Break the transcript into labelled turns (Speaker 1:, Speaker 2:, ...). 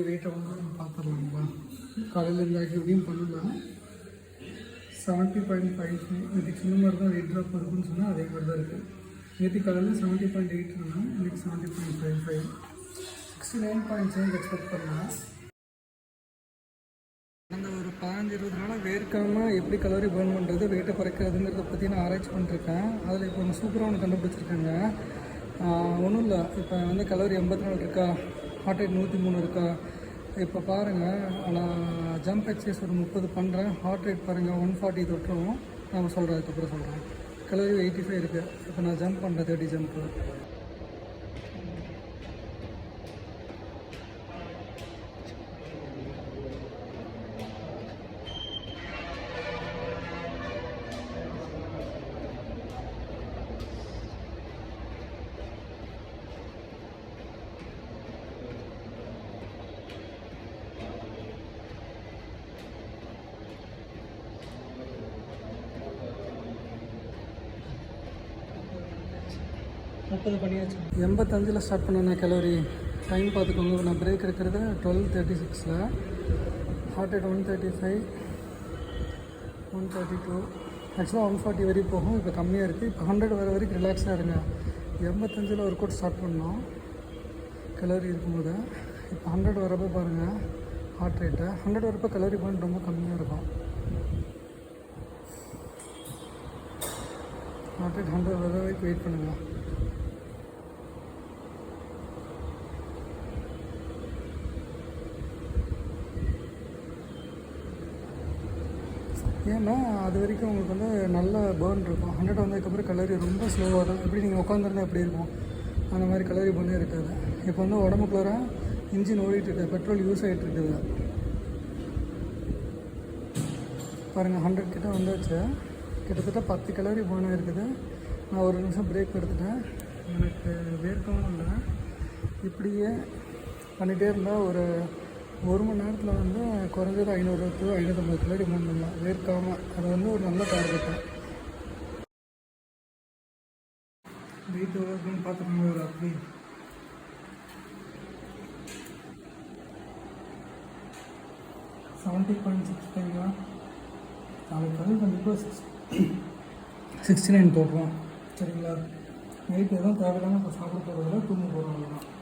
Speaker 1: வெயிட்டை வந்து நம்ம பார்த்துடலாங்களா? காலையில் இந்த ஆக்டிவிட்டியும் பண்ணலாம். 70.55 இதுக்கு சொன்ன மாதிரி தான் வெயிட் ட்ராப் இருக்குன்னு சொன்னால் அதே மாதிரி தான் இருக்குது. நேற்று காலையில் 70.8 இருந்தோம், இன்றைக்கி 70.55, 69.7 எக்ஸ்பெக்ட் பண்ணலாம். அந்த ஒரு 15-20 நாளாக வேர்க்காமல் எப்படி கலோரி பர்ன் பண்ணுறது, வெயிட்டை குறைக்கிறதுங்கிறத பற்றி நான் ஆராய்ச்சி பண்ணிருக்கேன். அதில் இப்போ ஒன்று சூப்பராக ஒன்று கண்டுபிடிச்சிருக்காங்க. ஒன்றும் இல்லை, இப்போ வந்து கலோரி 84 இருக்கா, ஹார்ட் ரேட் 103 இருக்கா. இப்போ பாருங்கள், நான் ஜம்ப் எக்ஸசைஸ் ஒரு 30 பண்ணுறேன், ஹார்ட் ரேட் பாருங்கள் 140 தொட்டுருவோம். நான் சொல்கிறேன், அதுக்கப்புறம் சொல்கிறேன். கலோரி 85 இருக்குது. இப்போ நான் ஜம்ப் பண்ணுறேன், 30 ஜம்ப்பு. முப்பது பண்ணியாச்சு. 85 ஸ்டார்ட் பண்ணேன் கலோரி. டைம் பார்த்துக்கோங்க. நான் பிரேக் எடுக்கிறது 12:36. ஹார்ட் ரேட் 135, 132, ஆக்சுவலாக 140 வரைக்கும் போகும். இப்போ கம்மியாக இருக்குது. இப்போ 100 வர வரைக்கும் ரிலாக்ஸாக இருங்க. 85 ஒரு கோட் ஸ்டார்ட் பண்ணோம் கலோரி இருக்கும்போது. இப்போ 100 வரப்போ பாருங்கள் ஹார்ட் ரேட்டை. 100 வரப்போ கலோரி பாயிண்ட் ரொம்ப கம்மியாக இருக்கும். ஹார்ட் ரேட் 100 வர வரைக்கும் வெயிட் பண்ணுங்கள். ஏன்னா அது வரைக்கும் உங்களுக்கு வந்து நல்ல பர்ன் இருக்கும். 100 வந்ததுக்கப்புறம் கலோரி ரொம்ப ஸ்லோவாக இருக்கும். எப்படி நீங்கள் உட்காந்துருந்தா எப்படி இருக்கும், அந்த மாதிரி கலோரி பர்னே இருக்காது. இப்போ வந்து உடம்புக்குள்ளார இன்ஜின் ஓடிட்டுருக்கு, பெட்ரோல் யூஸ் ஆகிட்டுருக்குது. பாருங்கள் 100 கிட்ட வந்தாச்சு. கிட்டத்தட்ட 10 கலோரி பர்ன் இருக்குது. நான் ஒரு நிமிஷம் பிரேக் எடுத்துட்டேன். எனக்கு வேர்க்கவும் இல்லை. இப்படியே பண்ணிகிட்டே இருந்தால் ஒரு மணி நேரத்தில் வந்து குறைஞ்சது 500 to 550 கலோரி பர்ன் பண்ணலாம் வேர்க்காமல். அது வந்து ஒரு நல்ல டார்கெட்டு. வெயிட் எவ்வளோன்னு பார்த்துக்கோங்க. ஒரு அப்படி 70.65. நாளைக்கு வந்து கண்டிப்பாக 69 போடுறோம். சரிங்களா? வெயிட் எதுவும் தேவையில்லாமல் இப்போ சாப்பிட போகிறதில்ல, தூங்க போகிறோம்.